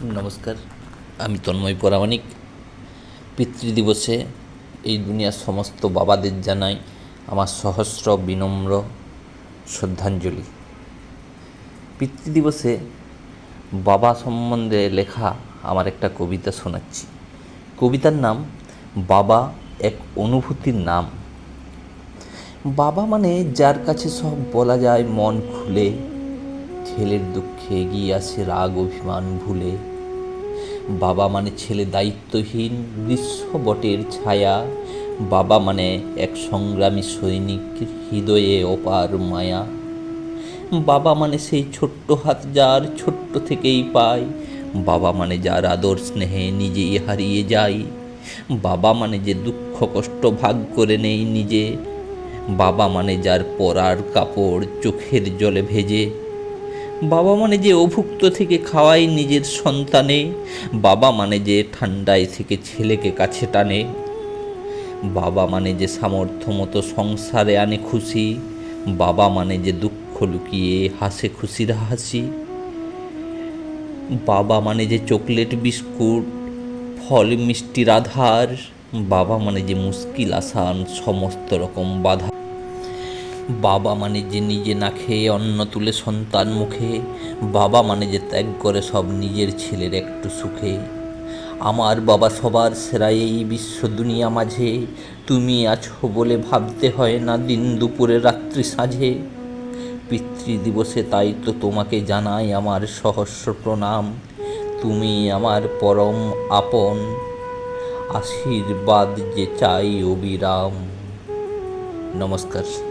নমস্কার, আমি তন্ময় পরামানিক। পিতৃদিবসে এই দুনিয়ার সমস্ত বাবাদের জানাই আমার সহস্র বিনম্র শ্রদ্ধাঞ্জলি। পিতৃদিবসে বাবা সম্বন্ধে লেখা আমার একটা কবিতা শোনাচ্ছি। কবিতার নাম বাবা এক অনুভূতির নাম। বাবা মানে যার কাছে সব বলা যায় মন খুলে, ছেলের দুঃখে এগিয়ে আসে রাগ অভিমান ভুলে। বাবা মানে ছেলে দায়িত্বহীন গ্রীষ্ম বটের ছায়া। বাবা মানে এক সংগ্রামী সৈনিক, হৃদয়ে অপার মায়া। বাবা মানে সেই ছোট্ট হাত যার ছোট্ট থেকেই পায়। বাবা মানে যার আদর স্নেহে নিজেই হারিয়ে যায়। বাবা মানে যে দুঃখ কষ্ট ভাগ করে নেই নিজে। বাবা মানে যার পরার কাপড় চোখের জলে ভেজে। বাবা মানে যে অভুক্ত থেকে খাওয়ায় নিজের সন্তানে। বাবা মানে যে ঠান্ডায় থেকে ছেলেকে কাছে টানে। বাবা মানে যে সামর্থ্য মতো সংসারে আনে খুশি। বাবা মানে যে দুঃখ লুকিয়ে হাসে খুশির হাসি। বাবা মানে যে চকলেট বিস্কুট ফল মিষ্টির আধার। বাবা মানে যে মুশকিল আসান সমস্ত রকম বাধা। বাবা মানে যে নিজে না খেয়ে অন্ন তুলে সন্তান মুখে। বাবা মানে যে ত্যাগ করে সব নিজের ছেলের একটু সুখে। আমার বাবা সবার সেরা এই বিশ্ব দুনিয়া মাঝে। তুমি আছো বলে ভাবতে হয় না দিন দুপুরে রাত্রি সাঁঝে। পিতৃদিবসে তাই তো তোমাকে জানাই আমার সহস্র প্রণাম। তুমি আমার পরম আপন, আশীর্বাদ যে চাই অবিরাম। নমস্কার।